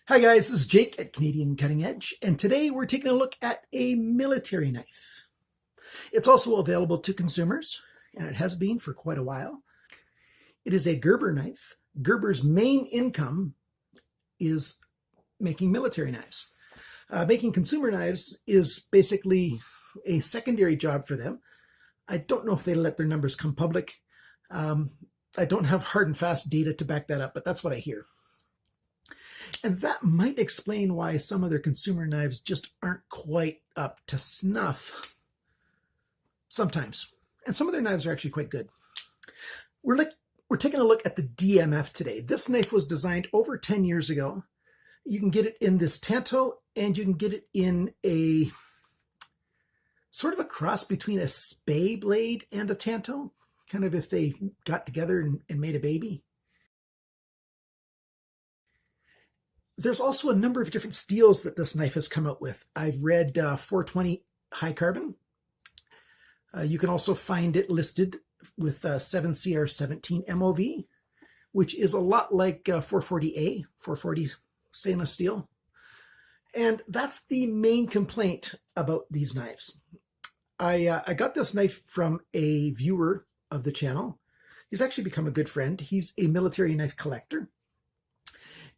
Hi guys, this is Jake at Canadian Cutting Edge, and today we're taking a look at a military knife. It's also available to consumers, and it has been for quite a while. It is a Gerber knife. Gerber's main income is making military knives. Making consumer knives is basically a secondary job for them. I don't know if they let their numbers come public. I don't have hard and fast data to back that up, but that's what I hear. And that might explain why some of their consumer knives just aren't quite up to snuff sometimes. And some of their knives are actually quite good. We're taking a look at the DMF today. This knife was designed over 10 years ago. You can get it in this Tanto, and you can get it in a sort of a cross between a Spey blade and a Tanto, kind of if they got together and made a baby. There's also a number of different steels that this knife has come out with. I've read 420 high carbon. You can also find it listed with 7CR17 MOV, which is a lot like 440A, 440 stainless steel. And that's the main complaint about these knives. I got this knife from a viewer of the channel. He's actually become a good friend. He's a military knife collector.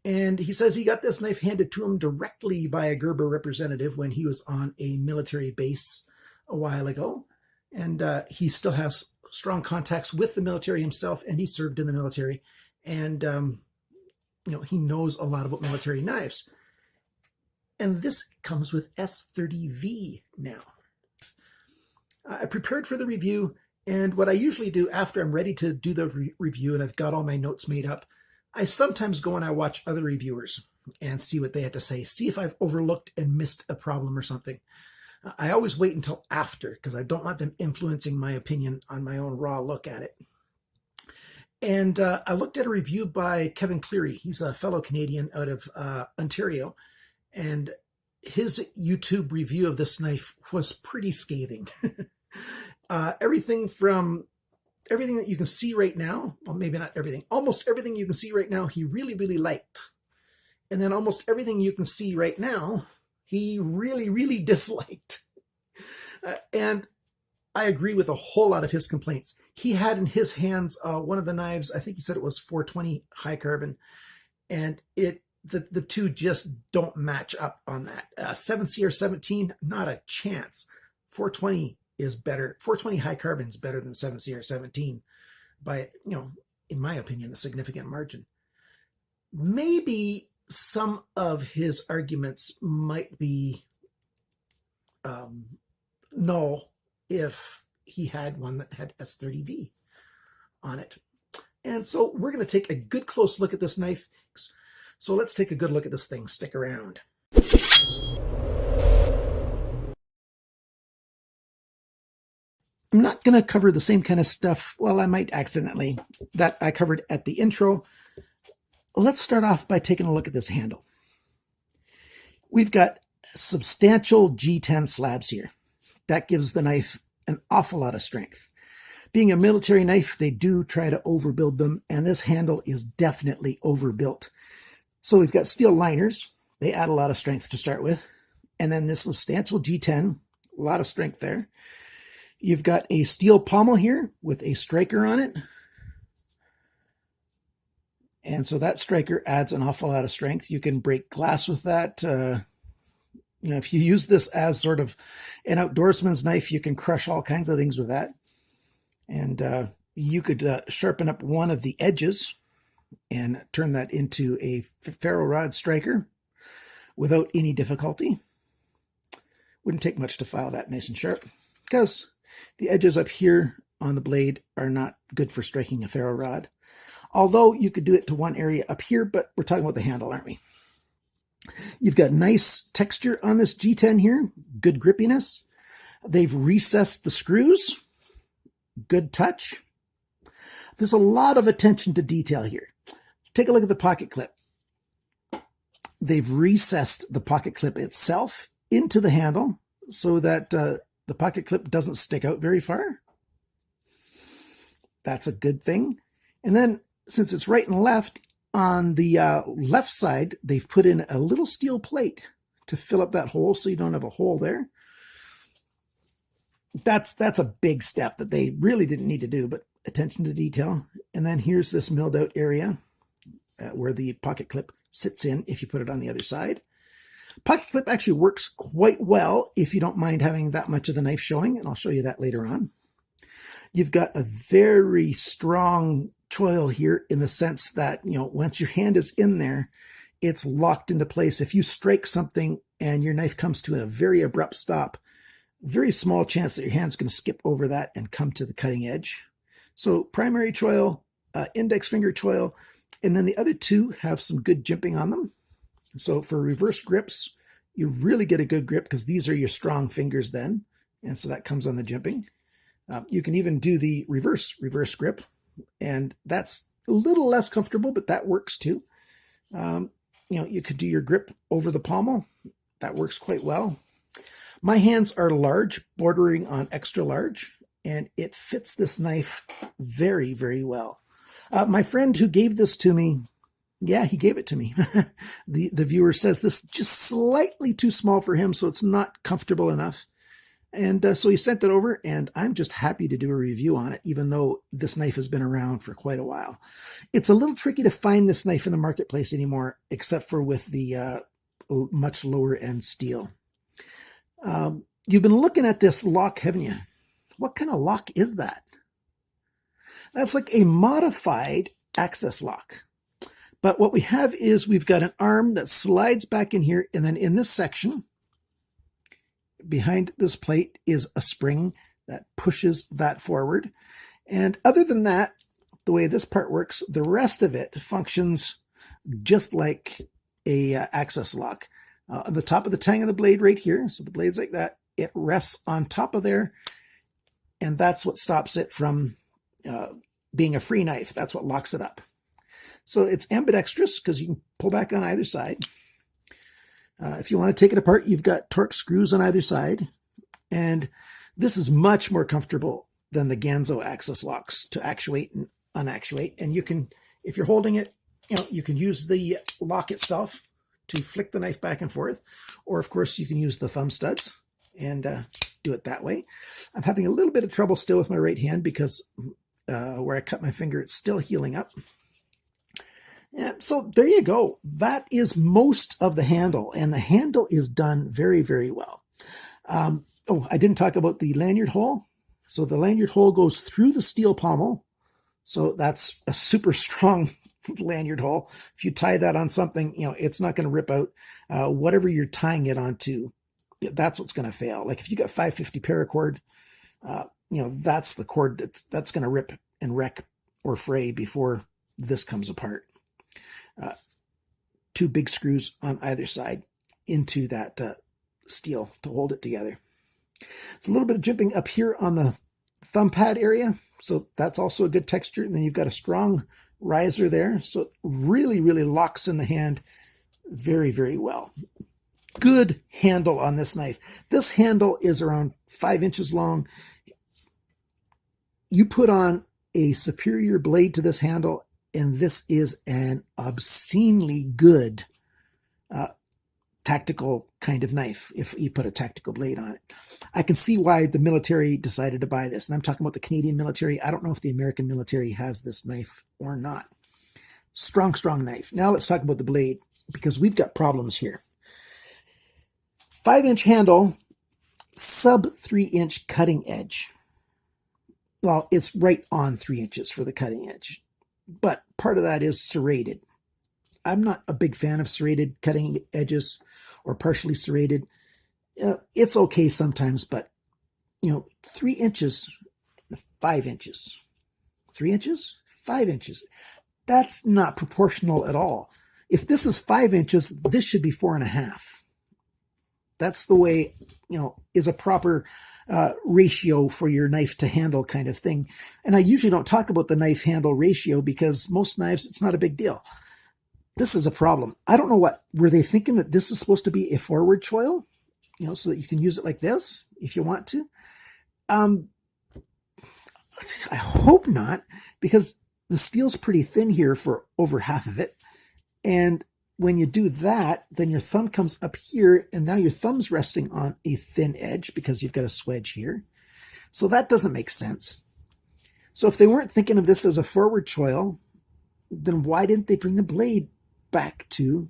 And he says he got this knife handed to him directly by a Gerber representative when he was on a military base a while ago. And he still has strong contacts with the military himself, and he served in the military. And, he knows a lot about military knives. And this comes with S30V now. I prepared for the review, and what I usually do after I'm ready to do the review and I've got all my notes made up, I sometimes go and I watch other reviewers and see what they had to say, see if I've overlooked and missed a problem or something. I always wait until after because I don't want them influencing my opinion on my own raw look at it. And I looked at a review by Kevin Cleary. He's a fellow Canadian out of Ontario, and his YouTube review of this knife was pretty scathing. Everything that you can see right now, well, maybe not everything, almost everything you can see right now, he really, really liked. And then almost everything you can see right now, he really, really disliked. And I agree with a whole lot of his complaints. He had in his hands one of the knives, I think he said it was 420 high carbon, and the two just don't match up on that. 7CR17, not a chance. 420 is better. 420 high carbon is better than 7CR17 by, in my opinion, a significant margin. Maybe some of his arguments might be null if he had one that had S30V on it. And so we're going to take a good close look at this knife. So let's take a good look at this thing. Stick around. I'm not going to cover the same kind of stuff, well, I might accidentally, that I covered at the intro. Let's start off by taking a look at this handle. We've got substantial G10 slabs here. That gives the knife an awful lot of strength. Being a military knife, they do try to overbuild them, and this handle is definitely overbuilt. So we've got steel liners. They add a lot of strength to start with. And then this substantial G10, a lot of strength there. You've got a steel pommel here with a striker on it. And so that striker adds an awful lot of strength. You can break glass with that. If you use this as sort of an outdoorsman's knife, you can crush all kinds of things with that. And you could sharpen up one of the edges and turn that into a ferro rod striker without any difficulty. Wouldn't take much to file that nice and sharp, because the edges up here on the blade are not good for striking a ferro rod. Although you could do it to one area up here, but we're talking about the handle, aren't we? You've got nice texture on this G10 here, good grippiness. They've recessed the screws, good touch. There's a lot of attention to detail here. Take a look at the pocket clip. They've recessed the pocket clip itself into the handle so that the pocket clip doesn't stick out very far. That's a good thing. And then since it's right and left, On the left side, they've put in a little steel plate to fill up that hole so you don't have a hole there. That's a big step that they really didn't need to do, but attention to detail. And then here's this milled out area where the pocket clip sits in if you put it on the other side. Pocket clip actually works quite well if you don't mind having that much of the knife showing, and I'll show you that later on. You've got a very strong choil here in the sense that, once your hand is in there, it's locked into place. If you strike something and your knife comes to a very abrupt stop, very small chance that your hand's going to skip over that and come to the cutting edge. So primary choil, index finger choil, and then the other two have some good jimping on them. So for reverse grips, you really get a good grip because these are your strong fingers then. And so that comes on the jimping. You can even do the reverse grip, and that's a little less comfortable, but that works too. You could do your grip over the pommel. That works quite well. My hands are large, bordering on extra large, and it fits this knife very, very well. My friend who gave this to me, yeah, he gave it to me. The viewer says this is just slightly too small for him, so it's not comfortable enough. And so he sent it over, and I'm just happy to do a review on it, even though this knife has been around for quite a while. It's a little tricky to find this knife in the marketplace anymore, except for with the much lower end steel. You've been looking at this lock, haven't you? What kind of lock is that? That's like a modified access lock. But what we have is we've got an arm that slides back in here, and then in this section, behind this plate is a spring that pushes that forward. And other than that, the way this part works, the rest of it functions just like a access lock. On the top of the tang of the blade right here, so the blade's like that, it rests on top of there, and that's what stops it from being a free knife. That's what locks it up. So it's ambidextrous because you can pull back on either side. If you want to take it apart, you've got Torx screws on either side. And this is much more comfortable than the Ganzo access locks to actuate and unactuate. And you can, if you're holding it, you can use the lock itself to flick the knife back and forth. Or, of course, you can use the thumb studs and do it that way. I'm having a little bit of trouble still with my right hand because where I cut my finger, it's still healing up. Yeah, so there you go. That is most of the handle, and the handle is done very, very well. I didn't talk about the lanyard hole. So the lanyard hole goes through the steel pommel. So that's a super strong lanyard hole. If you tie that on something, it's not going to rip out. Whatever you're tying it onto, that's what's going to fail. Like if you got 550 paracord, that's the cord that's going to rip and wreck or fray before this comes apart. Two big screws on either side into that steel to hold it together. It's a little bit of jimping up here on the thumb pad area, so that's also a good texture. And then you've got a strong riser there, so it really, really locks in the hand very, very well. Good handle on this knife. This handle is around 5 inches long. You put on a superior blade to this handle, and this is an obscenely good tactical kind of knife if you put a tactical blade on it. I can see why the military decided to buy this. And I'm talking about the Canadian military. I don't know if the American military has this knife or not. Strong, strong knife. Now let's talk about the blade, because we've got problems here. 5-inch handle, sub 3-inch cutting edge. Well, it's right on 3 inches for the cutting edge. But part of that is serrated. I'm not a big fan of serrated cutting edges or partially serrated. It's okay sometimes, but 3 inches, 5 inches, 3 inches, 5 inches. That's not proportional at all. If this is 5 inches, this should be 4.5. That's the way, is a proper ratio for your knife to handle kind of thing. And I usually don't talk about the knife handle ratio because most knives, it's not a big deal. This is a problem. I don't know were they thinking that this is supposed to be a forward choil, so that you can use it like this if you want to? I hope not, because the steel's pretty thin here for over half of it. And when you do that, then your thumb comes up here, and now your thumb's resting on a thin edge because you've got a swedge here. So that doesn't make sense. So if they weren't thinking of this as a forward choil, then why didn't they bring the blade back to,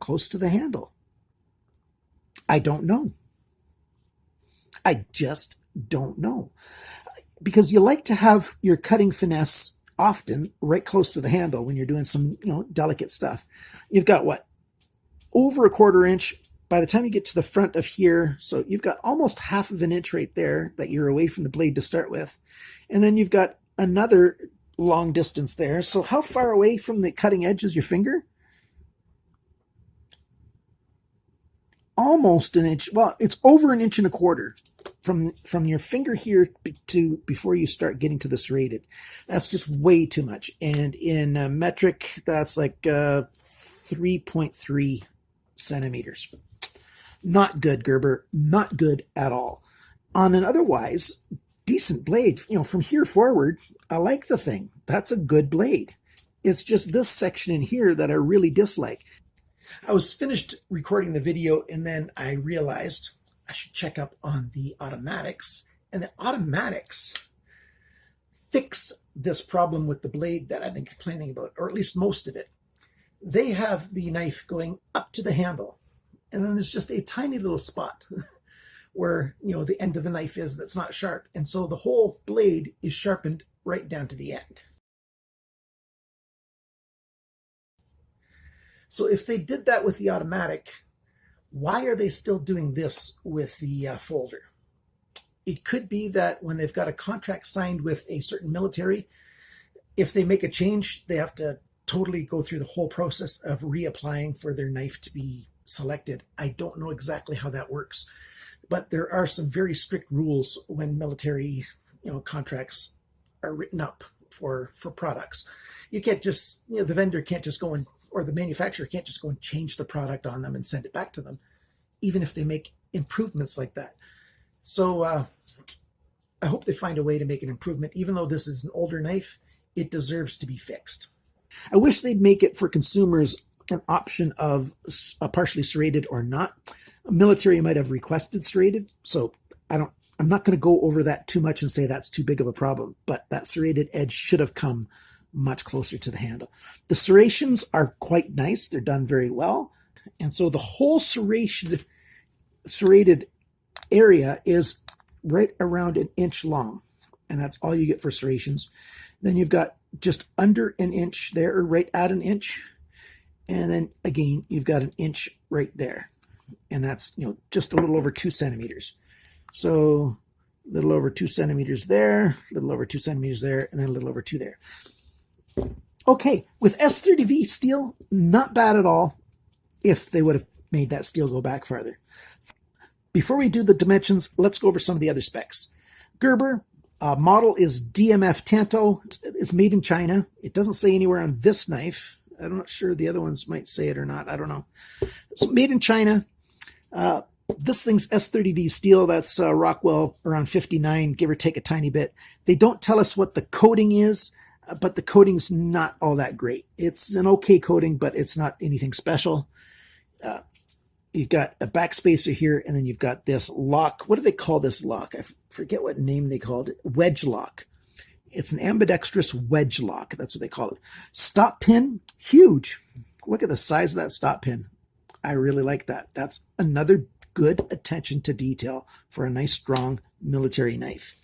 close to the handle? I don't know. I just don't know. Because you like to have your cutting finesse often right close to the handle when you're doing some, delicate stuff. You've got what? Over a 1/4 inch by the time you get to the front of here. So you've got almost half of an inch right there that you're away from the blade to start with. And then you've got another long distance there. So how far away from the cutting edge is your finger? Almost an inch. Well, it's over 1.25 inches from your finger here to before you start getting to the serrated. That's just way too much. And in metric, that's like 3.3 centimeters. Not good, Gerber. Not good at all. On an otherwise decent blade, from here forward, I like the thing. That's a good blade. It's just this section in here that I really dislike. I was finished recording the video, and then I realized I should check up on the automatics. And the automatics fix this problem with the blade that I've been complaining about, or at least most of it. They have the knife going up to the handle, and then there's just a tiny little spot where, the end of the knife is that's not sharp. And so the whole blade is sharpened right down to the end. So if they did that with the automatic, why are they still doing this with the folder? It could be that when they've got a contract signed with a certain military, if they make a change, they have to totally go through the whole process of reapplying for their knife to be selected. I don't know exactly how that works, but there are some very strict rules when military, contracts are written up for products. You can't just, the vendor can't just go and, or the manufacturer can't just go and change the product on them and send it back to them, even if they make improvements like that. So I hope they find a way to make an improvement. Even though this is an older knife, it deserves to be fixed. I wish they'd make it for consumers an option of partially serrated or not. Military might have requested serrated, so I'm not going to go over that too much and say that's too big of a problem, but that serrated edge should have come much closer to the handle. The serrations are quite nice. They're done very well. And so the whole serrated area is right around 1 inch long. And that's all you get for serrations. Then you've got just under 1 inch there, or right at 1 inch. And then again, you've got 1 inch right there. And that's, just a little over 2 centimeters. So a little over 2 centimeters there, a little over 2 centimeters there, and then a little over 2 there. Okay, with S30V steel, not bad at all if they would have made that steel go back farther. Before we do the dimensions, let's go over some of the other specs. Gerber, model is DMF Tanto. It's made in China. It doesn't say anywhere on this knife. I'm not sure the other ones might say it or not. I don't know. It's made in China. This thing's S30V steel. That's Rockwell around 59, give or take a tiny bit. They don't tell us what the coating is, but the coating's not all that great. It's an okay coating, but it's not anything special. You've got a backspacer here, and then you've got this lock. What do they call this lock? I forget what name they called it. Wedge lock. It's an ambidextrous wedge lock. That's what they call it. Stop pin, huge. Look at the size of that stop pin. I really like that. That's another good attention to detail for a nice, strong military knife.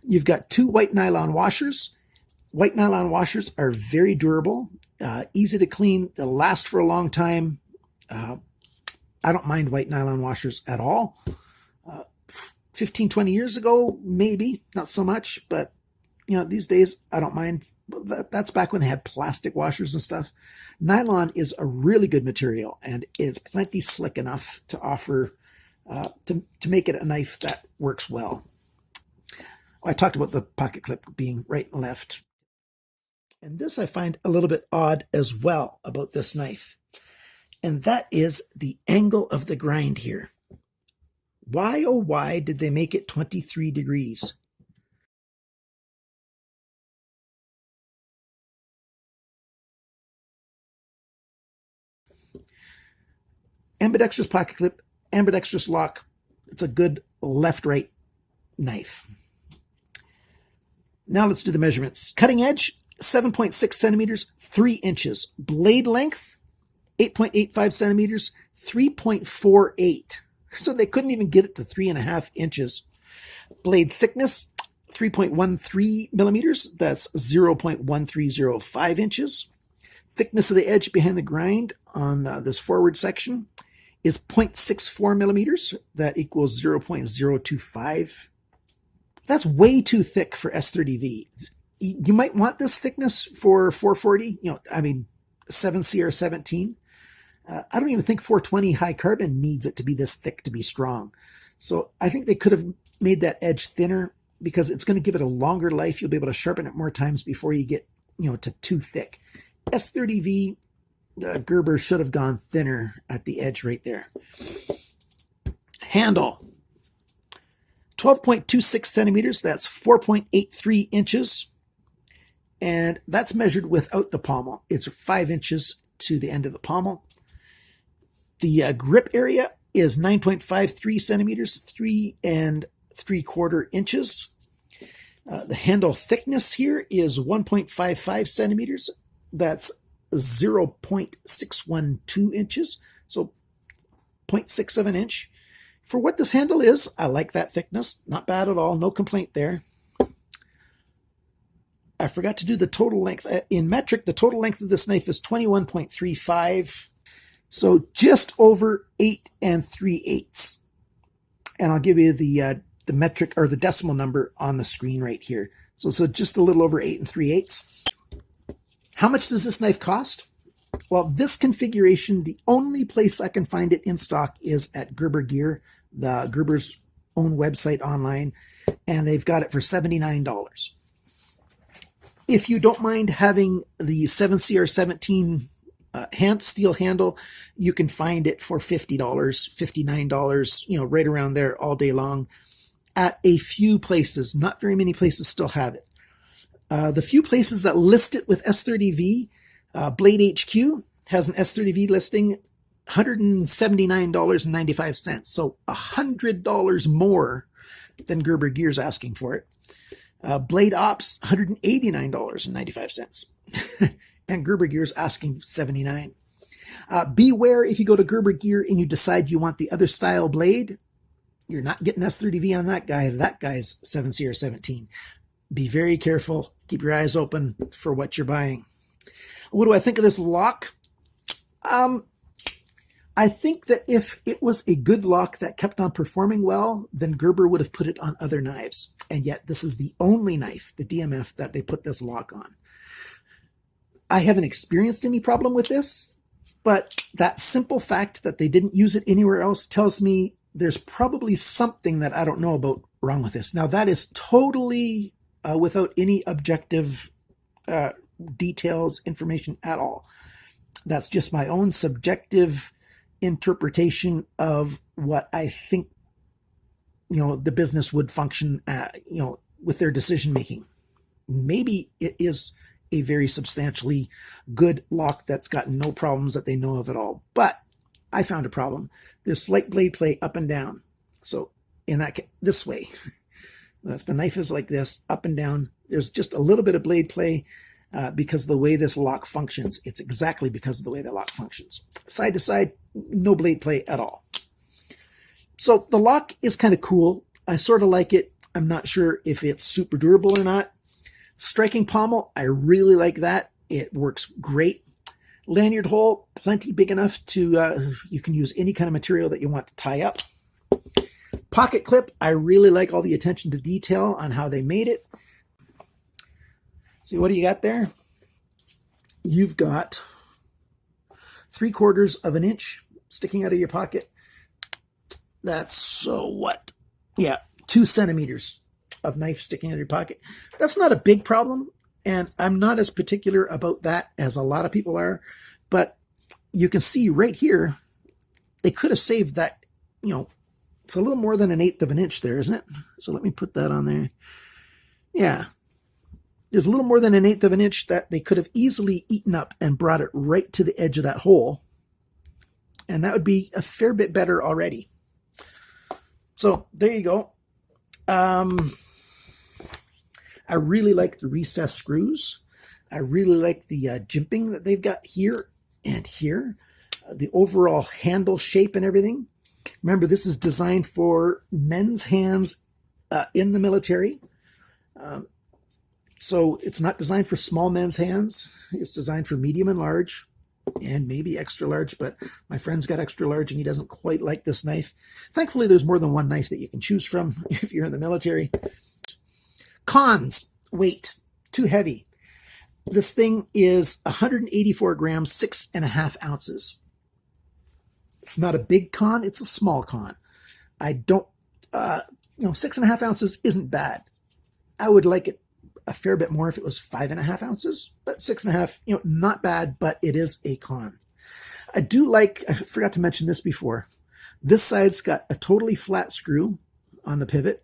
You've got 2 white nylon washers. White nylon washers are very durable, easy to clean. They'll last for a long time. I don't mind white nylon washers at all. 15, 20 years ago, maybe, not so much, but these days I don't mind. That's back when they had plastic washers and stuff. Nylon is a really good material, and it's plenty slick enough to offer, to make it a knife that works well. I talked about the pocket clip being right and left. And this I find a little bit odd as well about this knife. And that is the angle of the grind here. Why, oh why, did they make it 23 degrees? ambidextrous pocket clip, ambidextrous lock. It's a good left-right knife. Now let's do the measurements. Cutting edge, 7.6 centimeters, 3 inches. Blade length, 8.85 centimeters, 3.48. So they couldn't even get it to 3.5 inches. Blade thickness, 3.13 millimeters. That's 0.1305 inches. Thickness of the edge behind the grind on this forward section is 0.64 millimeters. That equals 0.025. That's way too thick for S30V. You might want this thickness for 440, 7CR17. I don't even think 420 high carbon needs it to be this thick to be strong. So I think they could have made that edge thinner because it's going to give it a longer life. You'll be able to sharpen it more times before you get, to too thick. S30V, Gerber should have gone thinner at the edge right there. Handle, 12.26 centimeters. That's 4.83 inches. And that's measured without the pommel. It's 5 inches to the end of the pommel. The grip area is 9.53 centimeters, 3 3/4 inches. The handle thickness here is 1.55 centimeters. That's 0.612 inches, so 0.6 of an inch. For what this handle is, I like that thickness. Not bad at all. No complaint there. I forgot to do the total length. In metric, the total length of this knife is 21.35. So just over 8 3/8. And I'll give you the metric or the decimal number on the screen right here. So just a little over 8 3/8. How much does this knife cost? Well, this configuration, the only place I can find it in stock is at Gerber Gear, the Gerber's own website online, and they've got it for $79. If you don't mind having the 7CR17 steel handle, you can find it for $50, $59, right around there all day long at a few places. Not very many places still have it. The few places that list it with S30V, Blade HQ has an S30V listing, $179.95. So $100 more than Gerber Gear's asking for it. Blade Ops, $189.95. And Gerber Gear's asking $79. Beware if you go to Gerber Gear and you decide you want the other style blade, you're not getting S30V on that guy. That guy's 7CR17. Be very careful. Keep your eyes open for what you're buying. What do I think of this lock? I think that if it was a good lock that kept on performing well, then Gerber would have put it on other knives. And yet this is the only knife, the DMF, that they put this lock on. I haven't experienced any problem with this, but that simple fact that they didn't use it anywhere else tells me there's probably something that I don't know about wrong with this. Now, that is totally without any objective details, information at all. That's just my own subjective interpretation of what I think, the business would function at, with their decision making. Maybe it is a very substantially good lock that's got no problems that they know of at all. But I found a problem. There's slight blade play up and down. So in that case, this way, if the knife is like this, up and down, there's just a little bit of blade play because of the way this lock functions. It's exactly because of the way the lock functions. Side to side, no blade play at all. So the lock is kind of cool. I sort of like it. I'm not sure if it's super durable or not. Striking pommel, I really like that. It works great. Lanyard hole, plenty big enough to, you can use any kind of material that you want to tie up. Pocket clip, I really like all the attention to detail on how they made it. See, what do you got there? You've got 3/4 of an inch sticking out of your pocket. That's, so what? Yeah, 2 centimeters of knife sticking out of your pocket. That's not a big problem, and I'm not as particular about that as a lot of people are, but you can see right here, they could have saved that, it's a little more than 1/8 of an inch there, isn't it? So let me put that on there. Yeah. There's a little more than 1/8 of an inch that they could have easily eaten up and brought it right to the edge of that hole And that would be a fair bit better already. So there you go. I really like the recessed screws. I really like the jimping that they've got here and here. The overall handle shape and everything. Remember, this is designed for men's hands in the military. So it's not designed for small men's hands. It's designed for medium and large, and maybe extra large, but my friend's got extra large and he doesn't quite like this knife. Thankfully, there's more than one knife that you can choose from if you're in the military. Cons: weight, too heavy. This thing is 184 grams, 6.5 ounces. It's not a big con, it's a small con. I don't, 6.5 ounces isn't bad. I would like it a fair bit more if it was 5.5 ounces, but 6.5, not bad, but it is a con. I forgot to mention this before. This side's got a totally flat screw on the pivot.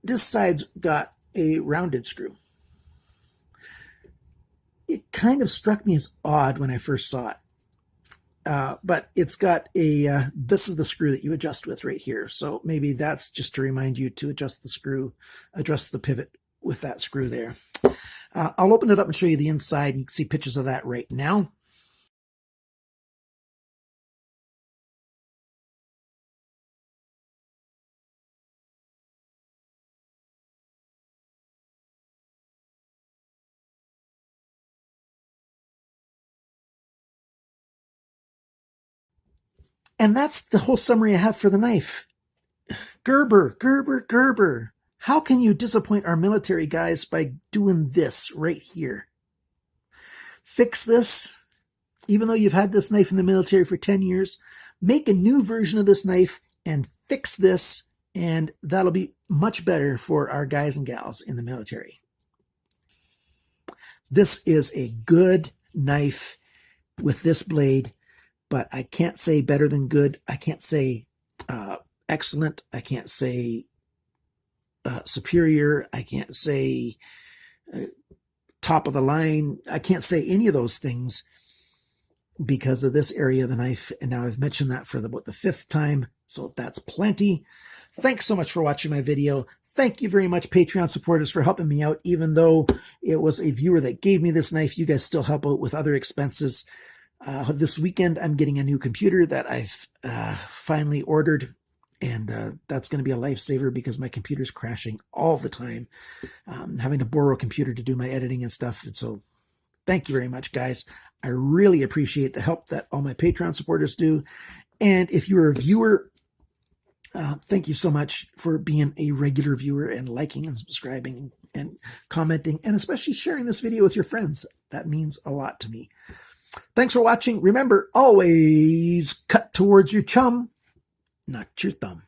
This side's got a rounded screw. It kind of struck me as odd when I first saw it. But it's got this is the screw that you adjust with right here. So maybe that's just to remind you to adjust the pivot with that screw there. I'll open it up and show you the inside. You can see pictures of that right now. And that's the whole summary I have for the knife. Gerber, Gerber, Gerber. How can you disappoint our military guys by doing this right here? Fix this. Even though you've had this knife in the military for 10 years, make a new version of this knife and fix this, and that'll be much better for our guys and gals in the military. This is a good knife with this blade, but I can't say better than good. I can't say excellent. I can't say superior. I can't say top of the line. I can't say any of those things because of this area of the knife. And now I've mentioned that for about the 5th time. So that's plenty. Thanks so much for watching my video. Thank you very much, Patreon supporters, for helping me out. Even though it was a viewer that gave me this knife, you guys still help out with other expenses. This weekend, I'm getting a new computer that I've finally ordered, and that's going to be a lifesaver because my computer's crashing all the time. Having to borrow a computer to do my editing and stuff. And so thank you very much, guys. I really appreciate the help that all my Patreon supporters do. And if you're a viewer, thank you so much for being a regular viewer and liking and subscribing and commenting, and especially sharing this video with your friends. That means a lot to me. Thanks for watching. Remember, always cut towards your chum, not your thumb.